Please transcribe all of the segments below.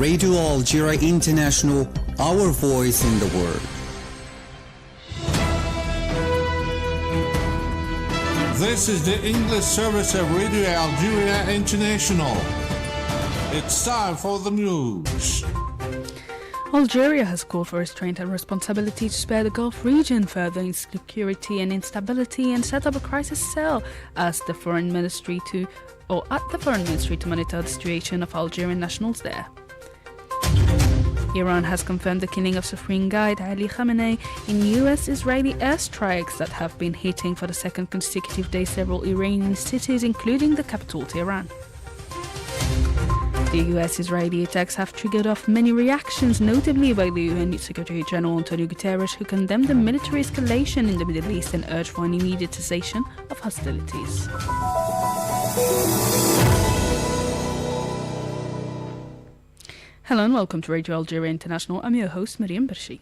Radio Algeria International, our voice in the world. This is the English service of Radio Algeria International. It's time for the news. Algeria has called for restraint and responsibility to spare the Gulf region further insecurity and instability and set up a crisis cell at the Foreign Ministry to monitor the situation of Algerian nationals there. Iran has confirmed the killing of Supreme Guide Ali Khamenei in US-Israeli airstrikes that have been hitting for the second consecutive day several Iranian cities, including the capital Tehran. The US-Israeli attacks have triggered off many reactions, notably by the UN Secretary General Antonio Guterres, who condemned the military escalation in the Middle East and urged for an immediate cessation of hostilities. Hello and welcome to Radio Algeria International. I'm your host, Miriam Bershi.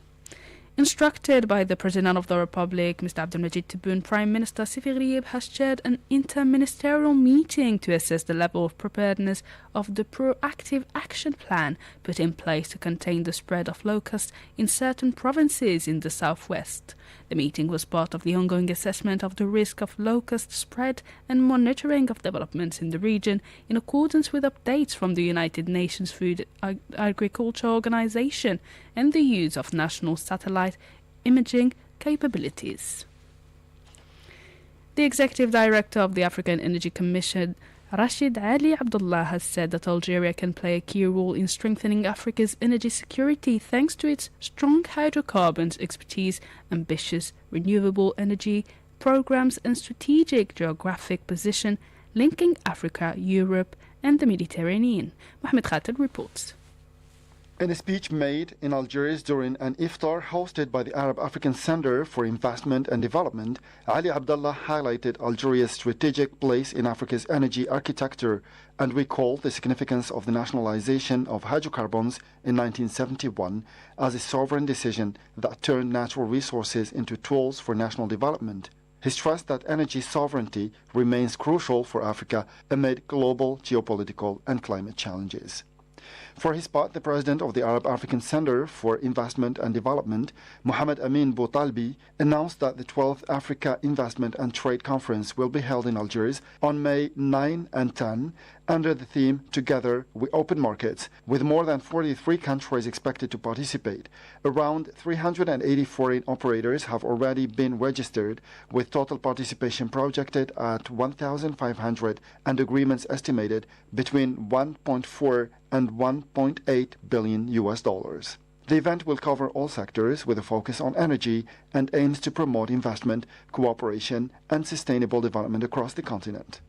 Instructed by the President of the Republic, Mr. Abdelmajid Tebboune, Prime Minister Sefi Gharieb has chaired an inter-ministerial meeting to assess the level of preparedness of the proactive action plan put in place to contain the spread of locusts in certain provinces in the southwest. The meeting was part of the ongoing assessment of the risk of locust spread and monitoring of developments in the region in accordance with updates from the United Nations Food Agriculture Organization and the use of national satellite imaging capabilities. The Executive Director of the African Energy Commission, Rashid Ali Abdullah, has said that Algeria can play a key role in strengthening Africa's energy security thanks to its strong hydrocarbons expertise, ambitious renewable energy programs and strategic geographic position linking Africa, Europe and the Mediterranean. Mohamed Khater reports. In a speech made in Algiers during an iftar hosted by the Arab African Center for Investment and Development, Ali Abdullah highlighted Algeria's strategic place in Africa's energy architecture and recalled the significance of the nationalization of hydrocarbons in 1971 as a sovereign decision that turned natural resources into tools for national development. He stressed that energy sovereignty remains crucial for Africa amid global geopolitical and climate challenges. For his part, the president of the Arab African Center for Investment and Development, Mohamed Amin Boutalbi, announced that the 12th Africa Investment and Trade Conference will be held in Algiers on May 9 and 10 under the theme Together We Open Markets, with more than 43 countries expected to participate. Around 380 foreign operators have already been registered, with total participation projected at 1,500 and agreements estimated between 1.4 and 1.8 billion US dollars. The event will cover all sectors with a focus on energy and aims to promote investment, cooperation and sustainable development across the continent.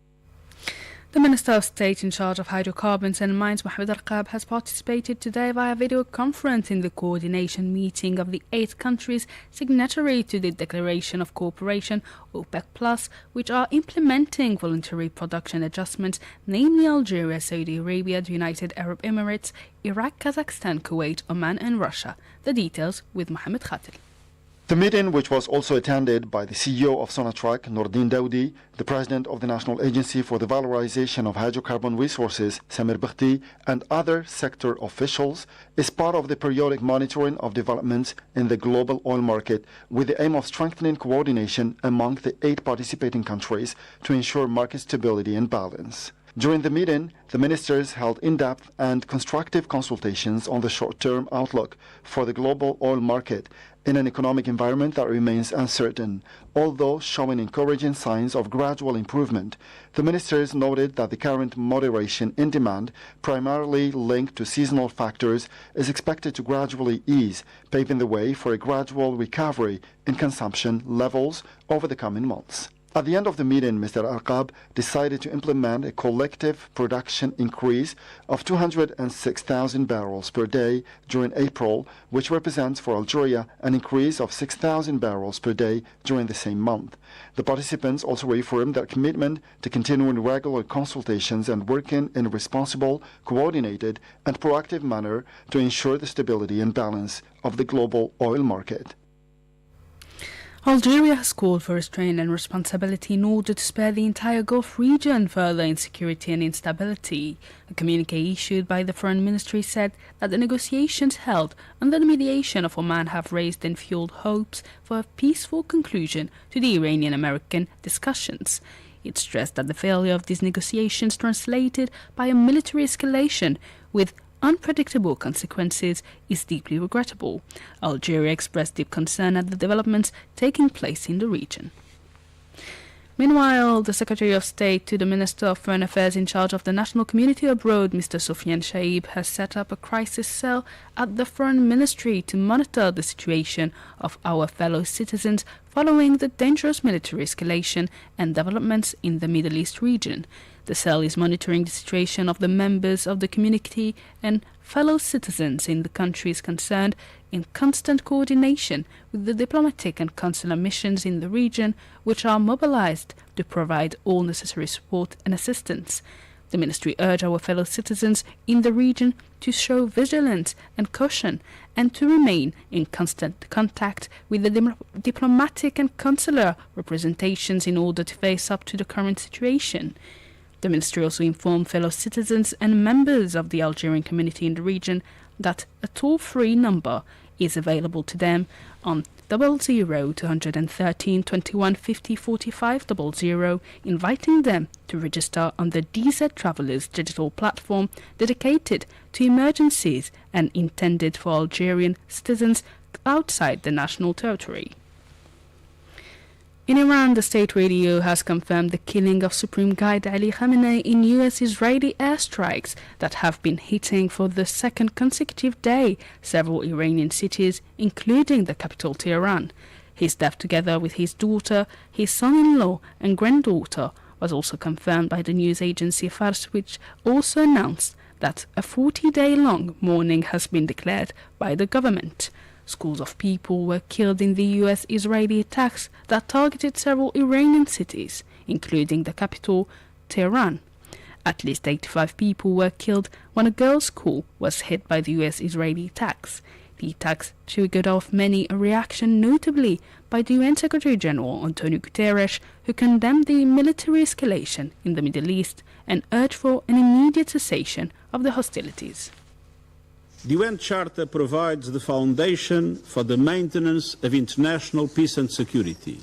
The Minister of State in charge of hydrocarbons and mines, Mohamed Arqab, has participated today via video conference in the coordination meeting of the 8 countries signatory to the Declaration of Cooperation, OPEC+, which are implementing voluntary production adjustments, namely Algeria, Saudi Arabia, the United Arab Emirates, Iraq, Kazakhstan, Kuwait, Oman and Russia. The details with Mohamed Khater. The meeting, which was also attended by the CEO of Sonatrach, Nourdine Daoudi, the president of the National Agency for the Valorization of Hydrocarbon Resources, Samir Bakhti, and other sector officials, is part of the periodic monitoring of developments in the global oil market with the aim of strengthening coordination among the 8 participating countries to ensure market stability and balance. During the meeting, the ministers held in-depth and constructive consultations on the short-term outlook for the global oil market in an economic environment that remains uncertain. Although showing encouraging signs of gradual improvement, the ministers noted that the current moderation in demand, primarily linked to seasonal factors, is expected to gradually ease, paving the way for a gradual recovery in consumption levels over the coming months. At the end of the meeting, Mr. Arqab decided to implement a collective production increase of 206,000 barrels per day during April, which represents for Algeria an increase of 6,000 barrels per day during the same month. The participants also reaffirmed their commitment to continuing regular consultations and working in a responsible, coordinated and proactive manner to ensure the stability and balance of the global oil market. Algeria has called for restraint and responsibility in order to spare the entire Gulf region further insecurity and instability. A communique issued by the Foreign Ministry said that the negotiations held under the mediation of Oman have raised and fueled hopes for a peaceful conclusion to the Iranian-American discussions. It stressed that the failure of these negotiations translated by a military escalation with unpredictable consequences is deeply regrettable. Algeria expressed deep concern at the developments taking place in the region. Meanwhile, the Secretary of State to the Minister of Foreign Affairs in charge of the national community abroad, Mr. Soufiane Chaib, has set up a crisis cell at the Foreign Ministry to monitor the situation of our fellow citizens following the dangerous military escalation and developments in the Middle East region. The cell is monitoring the situation of the members of the community and fellow citizens in the countries concerned in constant coordination with the diplomatic and consular missions in the region, which are mobilized to provide all necessary support and assistance. The ministry urged our fellow citizens in the region to show vigilance and caution and to remain in constant contact with the diplomatic and consular representations in order to face up to the current situation. The ministry also informed fellow citizens and members of the Algerian community in the region that a toll-free number is available to them on 00-213 21 50 45 00, inviting them to register on the DZ Travelers digital platform dedicated to emergencies and intended for Algerian citizens outside the national territory. In Iran, the state radio has confirmed the killing of Supreme Guide Ali Khamenei in U.S.-Israeli airstrikes that have been hitting for the second consecutive day several Iranian cities, including the capital Tehran. His death, together with his daughter, his son-in-law and granddaughter, was also confirmed by the news agency Fars, which also announced that a 40-day-long mourning has been declared by the government. Scores of people were killed in the U.S.-Israeli attacks that targeted several Iranian cities, including the capital, Tehran. At least 85 people were killed when a girls' school was hit by the U.S.-Israeli attacks. The attacks triggered off many a reaction, notably by the UN Secretary-General Antonio Guterres, who condemned the military escalation in the Middle East and urged for an immediate cessation of the hostilities. The UN Charter provides the foundation for the maintenance of international peace and security.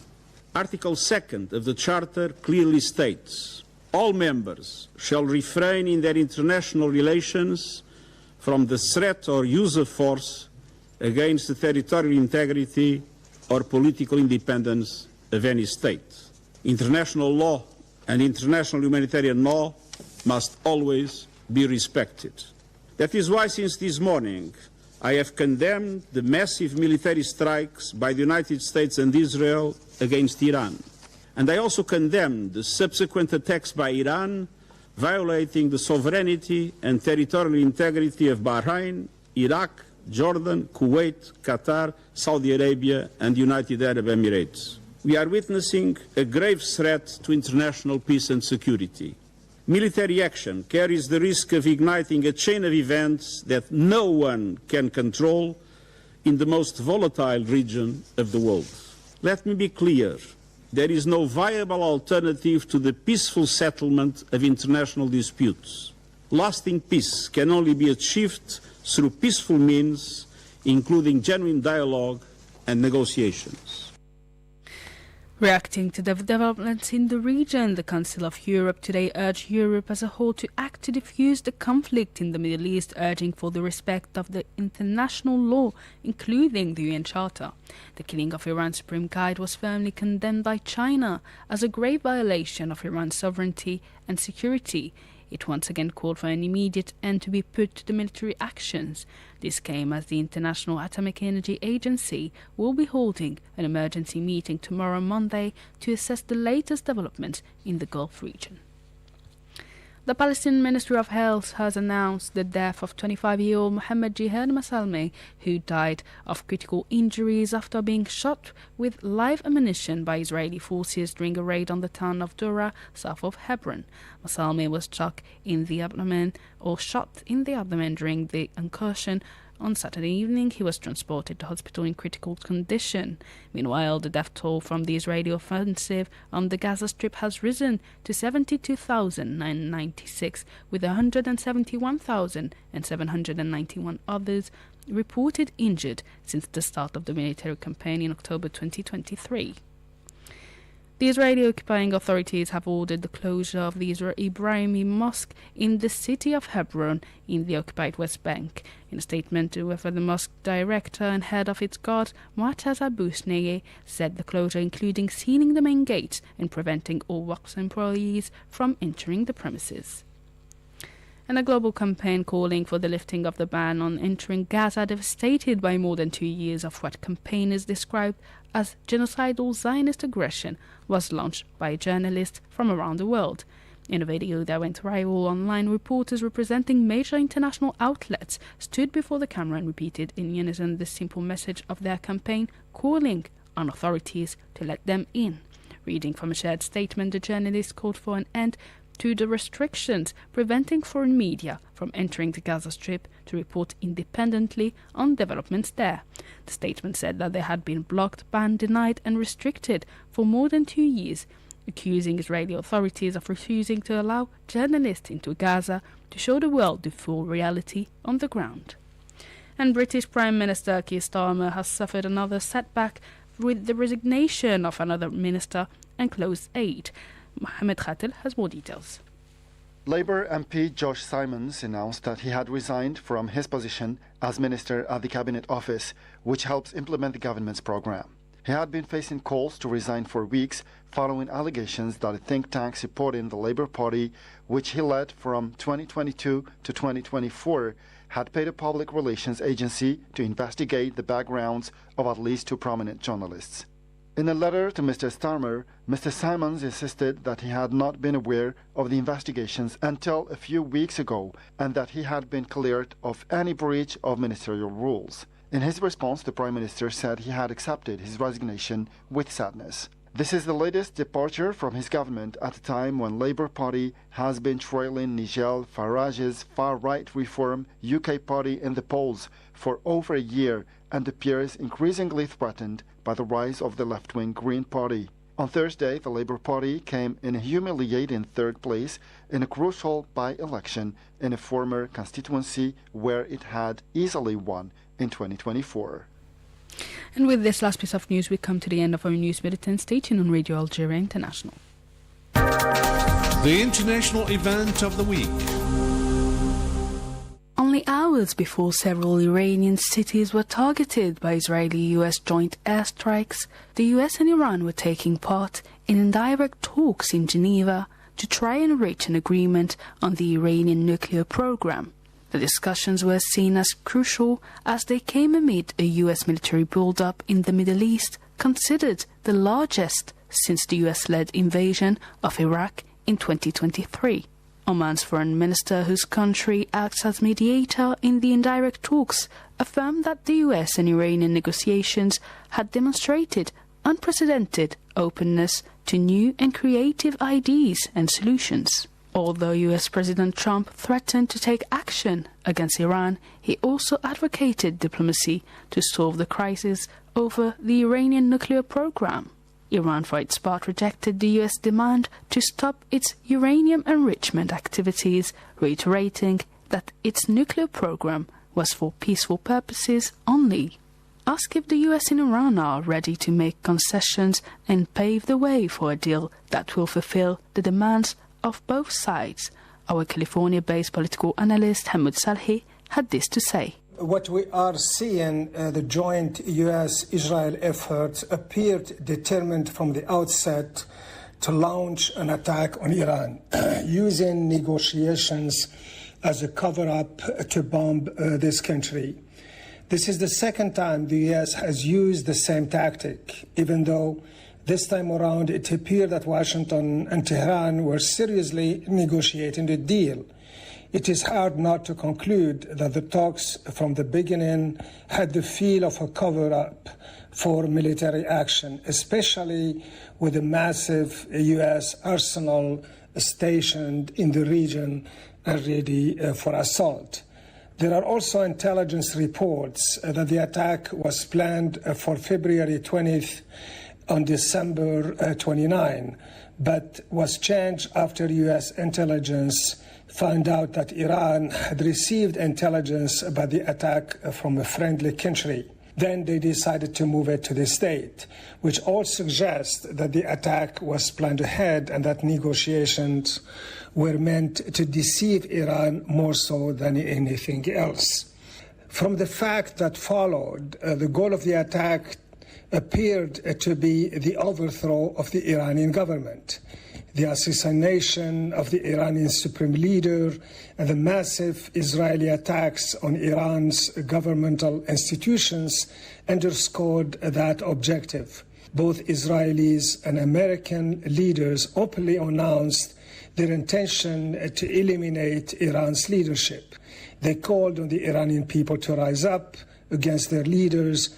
Article 2 of the Charter clearly states, all members shall refrain in their international relations from the threat or use of force against the territorial integrity or political independence of any state. International law and international humanitarian law must always be respected. That is why, since this morning, I have condemned the massive military strikes by the United States and Israel against Iran. And I also condemned the subsequent attacks by Iran, violating the sovereignty and territorial integrity of Bahrain, Iraq, Jordan, Kuwait, Qatar, Saudi Arabia, and the United Arab Emirates. We are witnessing a grave threat to international peace and security. Military action carries the risk of igniting a chain of events that no one can control in the most volatile region of the world. Let me be clear. There is no viable alternative to the peaceful settlement of international disputes. Lasting peace can only be achieved through peaceful means, including genuine dialogue and negotiations. Reacting to the developments in the region, the Council of Europe today urged Europe as a whole to act to defuse the conflict in the Middle East, urging for the respect of the international law, including the UN Charter. The killing of Iran's Supreme Guide was firmly condemned by China as a grave violation of Iran's sovereignty and security. It once again called for an immediate end to be put to the military actions. This came as the International Atomic Energy Agency will be holding an emergency meeting tomorrow, Monday, to assess the latest developments in the Gulf region. The Palestinian Ministry of Health has announced the death of 25-year-old Mohammed Jihad Masalmi, who died of critical injuries after being shot with live ammunition by Israeli forces during a raid on the town of Dura, south of Hebron. Masalmi was shot in the abdomen during the incursion On Saturday evening, he was transported to hospital in critical condition. Meanwhile, the death toll from the Israeli offensive on the Gaza Strip has risen to 72,996, with 171,791 others reported injured since the start of the military campaign in October 2023. The Israeli occupying authorities have ordered the closure of the Ibrahimi Mosque in the city of Hebron in the occupied West Bank. In a statement, the mosque director and head of its guard, Mu'taz Abusneye, said the closure including sealing the main gates and preventing all Waqf employees from entering the premises. And a global campaign calling for the lifting of the ban on entering Gaza, devastated by more than 2 years of what campaigners described as genocidal Zionist aggression, was launched by journalists from around the world. In a video that went viral online, reporters representing major international outlets stood before the camera and repeated in unison the simple message of their campaign, calling on authorities to let them in. Reading from a shared statement, the journalists called for an end to the restrictions preventing foreign media from entering the Gaza Strip to report independently on developments there. The statement said that they had been blocked, banned, denied and restricted for more than 2 years, accusing Israeli authorities of refusing to allow journalists into Gaza to show the world the full reality on the ground. And British Prime Minister Keir Starmer has suffered another setback with the resignation of another minister and closed aid. Mohammed Khatel has more details. Labour MP Josh Simons announced that he had resigned from his position as Minister at the Cabinet Office, which helps implement the government's programme. He had been facing calls to resign for weeks following allegations that a think tank supporting the Labour Party, which he led from 2022 to 2024, had paid a public relations agency to investigate the backgrounds of at least 2 prominent journalists. In a letter to Mr. Starmer, Mr. Simons insisted that he had not been aware of the investigations until a few weeks ago and that he had been cleared of any breach of ministerial rules. In his response, the Prime Minister said he had accepted his resignation with sadness. This is the latest departure from his government at a time when Labour Party has been trailing Nigel Farage's far-right Reform UK party in the polls for over a year and appears increasingly threatened by the rise of the left-wing Green Party. On Thursday, the Labour Party came in a humiliating 3rd place in a crucial by-election in a former constituency where it had easily won in 2024. And with this last piece of news, we come to the end of our news bulletin. Stay tuned on Radio Algeria International. The international event of the week. Only hours before several Iranian cities were targeted by Israeli-US joint airstrikes, the US and Iran were taking part in indirect talks in Geneva to try and reach an agreement on the Iranian nuclear program. The discussions were seen as crucial as they came amid a US military build-up in the Middle East, considered the largest since the US-led invasion of Iraq in 2023. Oman's foreign minister, whose country acts as mediator in the indirect talks, affirmed that the US and Iranian negotiations had demonstrated unprecedented openness to new and creative ideas and solutions. Although US President Trump threatened to take action against Iran, he also advocated diplomacy to solve the crisis over the Iranian nuclear program. Iran, for its part, rejected the US demand to stop its uranium enrichment activities, reiterating that its nuclear program was for peaceful purposes only. Asked if the US and Iran are ready to make concessions and pave the way for a deal that will fulfill the demands of both sides, our California-based political analyst Hamoud Salhi had this to say. What we are seeing, the joint US-Israel efforts appeared determined from the outset to launch an attack on Iran, using negotiations as a cover-up to bomb this country. This is the second time the US has used the same tactic, even though this time around it appeared that Washington and Tehran were seriously negotiating a deal. It is hard not to conclude that the talks from the beginning had the feel of a cover-up for military action, especially with a massive US arsenal stationed in the region ready for assault. There are also intelligence reports that the attack was planned for February 20th on December 29, but was changed after U.S. intelligence found out that Iran had received intelligence about the attack from a friendly country. Then they decided to move it to this date, which all suggests that the attack was planned ahead and that negotiations were meant to deceive Iran more so than anything else. From the fact that followed, the goal of the attack appeared to be the overthrow of the Iranian government, the assassination of the Iranian supreme leader, and the massive Israeli attacks on Iran's governmental institutions underscored that objective. Both Israelis and American leaders openly announced their intention to eliminate Iran's leadership. They called on the Iranian people to rise up against their leaders,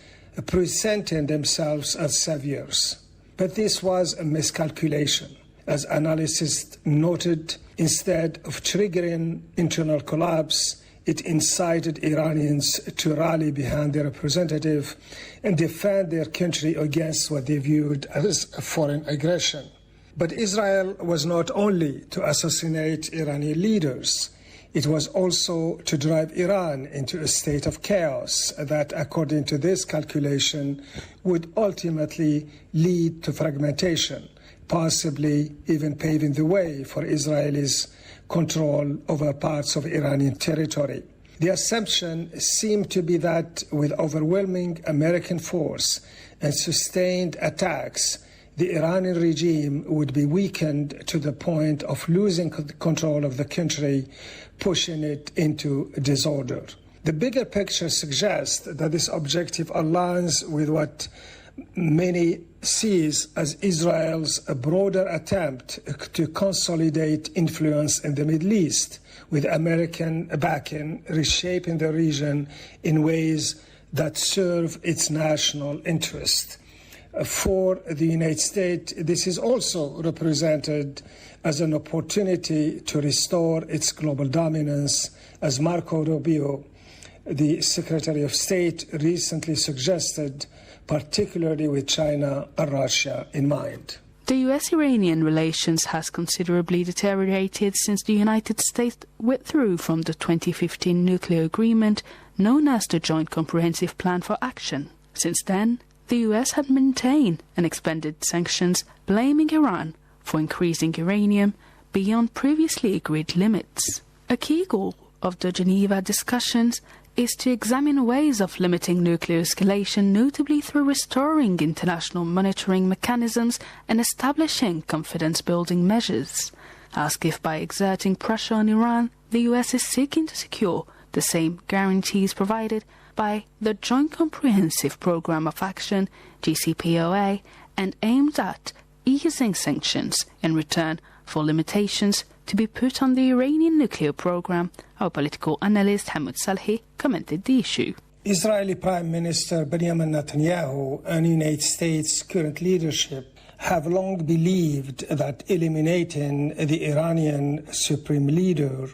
presenting themselves as saviors. But this was a miscalculation. As analysts noted, instead of triggering internal collapse, it incited Iranians to rally behind their representative and defend their country against what they viewed as a foreign aggression. But Israel was not only to assassinate Iranian leaders, it was also to drive Iran into a state of chaos that, according to this calculation, would ultimately lead to fragmentation, possibly even paving the way for Israelis' control over parts of Iranian territory. The assumption seemed to be that with overwhelming American force and sustained attacks, the Iranian regime would be weakened to the point of losing control of the country, pushing it into disorder. The bigger picture suggests that this objective aligns with what many sees as Israel's broader attempt to consolidate influence in the Middle East, with American backing reshaping the region in ways that serve its national interest. For the United States, this is also represented as an opportunity to restore its global dominance, as Marco Rubio, the Secretary of State, recently suggested, particularly with China and Russia in mind. The US-Iranian relations has considerably deteriorated since the United States withdrew from the 2015 nuclear agreement known as the Joint Comprehensive Plan for Action. Since then, the US had maintained and expanded sanctions, blaming Iran for increasing uranium beyond previously agreed limits. A key goal of the Geneva discussions is to examine ways of limiting nuclear escalation, notably through restoring international monitoring mechanisms and establishing confidence-building measures. Asked if by exerting pressure on Iran, the US is seeking to secure the same guarantees provided by the Joint Comprehensive Programme of Action, JCPOA, and aimed at easing sanctions in return for limitations to be put on the Iranian nuclear program, our political analyst Hamoud Salhi commented the issue. Israeli Prime Minister Benjamin Netanyahu and United States current leadership have long believed that eliminating the Iranian supreme leader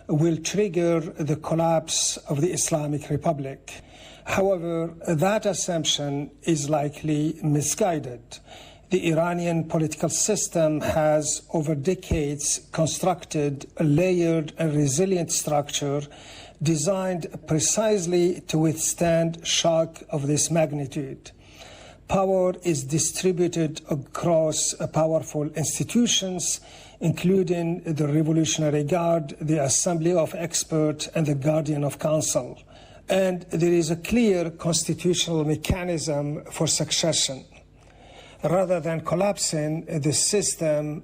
will trigger the collapse of the Islamic Republic. However, that assumption is likely misguided. The Iranian political system has, over decades, constructed a layered and resilient structure designed precisely to withstand shock of this magnitude. Power is distributed across powerful institutions, including the Revolutionary Guard, the Assembly of Experts, and the Guardian of Council. And there is a clear constitutional mechanism for succession. Rather than collapsing, the system,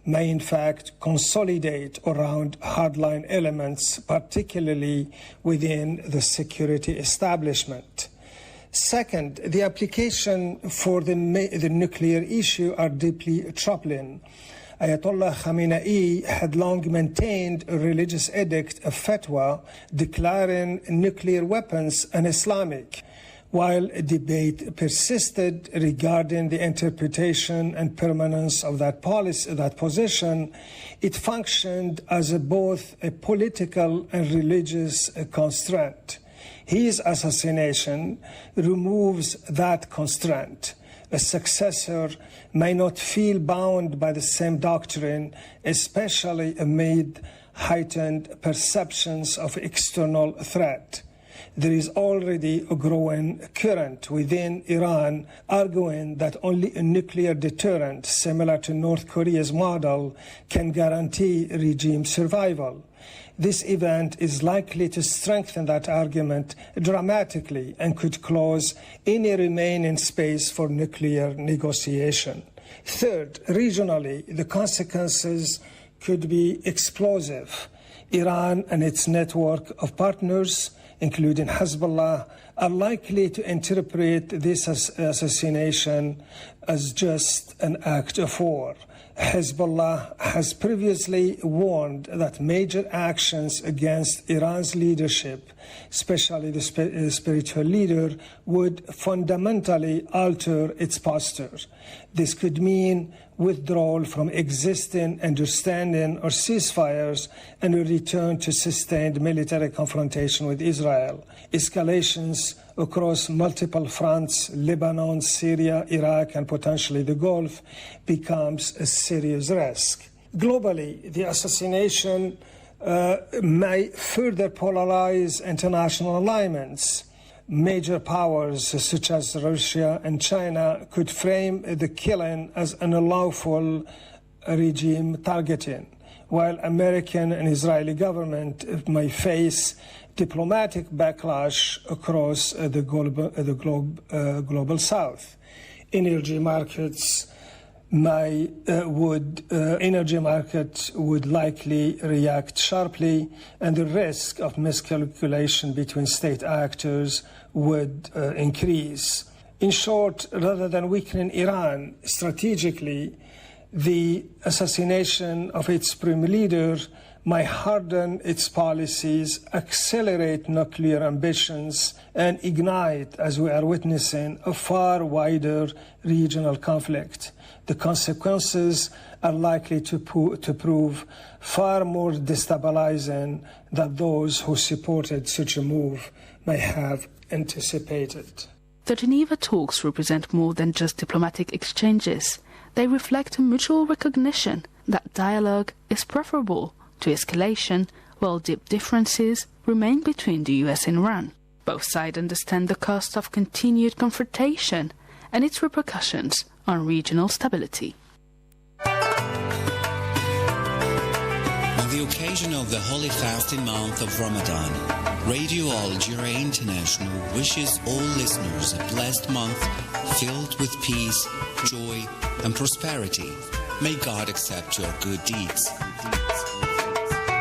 may in fact consolidate around hardline elements, particularly within the security establishment. Second, the application for the nuclear issue are deeply troubling. Ayatollah Khamenei had long maintained a religious edict, a fatwa, declaring nuclear weapons un-Islamic, While debate persisted regarding the interpretation and permanence of that policy, that position, it functioned as both a political and religious constraint. His assassination removes that constraint. A successor may not feel bound by the same doctrine, especially amid heightened perceptions of external threat. There is already a growing current within Iran arguing that only a nuclear deterrent similar to North Korea's model can guarantee regime survival. This event is likely to strengthen that argument dramatically and could close any remaining space for nuclear negotiation. Third, regionally, the consequences could be explosive. Iran and its network of partners, including Hezbollah, are likely to interpret this assassination as just an act of war. Hezbollah has previously warned that major actions against Iran's leadership, especially the spiritual leader, would fundamentally alter its posture. This could mean withdrawal from existing understanding or ceasefires and a return to sustained military confrontation with Israel. Escalations across multiple fronts, Lebanon, Syria, Iraq, and potentially the Gulf, becomes a serious risk. Globally, the assassination may further polarize international alignments. Major powers such as Russia and China could frame the killing as an unlawful regime targeting, while American and Israeli government may face diplomatic backlash across the global South. Energy markets would likely react sharply, and the risk of miscalculation between state actors would increase. In short, rather than weakening Iran strategically, the assassination of its prime leader might harden its policies, accelerate nuclear ambitions, and ignite, as we are witnessing, a far wider regional conflict. The consequences are likely to prove far more destabilizing than those who supported such a move may have anticipated. The Geneva talks represent more than just diplomatic exchanges. They reflect a mutual recognition that dialogue is preferable to escalation, while deep differences remain between the US and Iran. Both sides understand the cost of continued confrontation and its repercussions on regional stability. On the occasion of the holy fasting month of Ramadan, Radio Algeria International wishes all listeners a blessed month filled with peace, joy, and prosperity. May God accept your good deeds.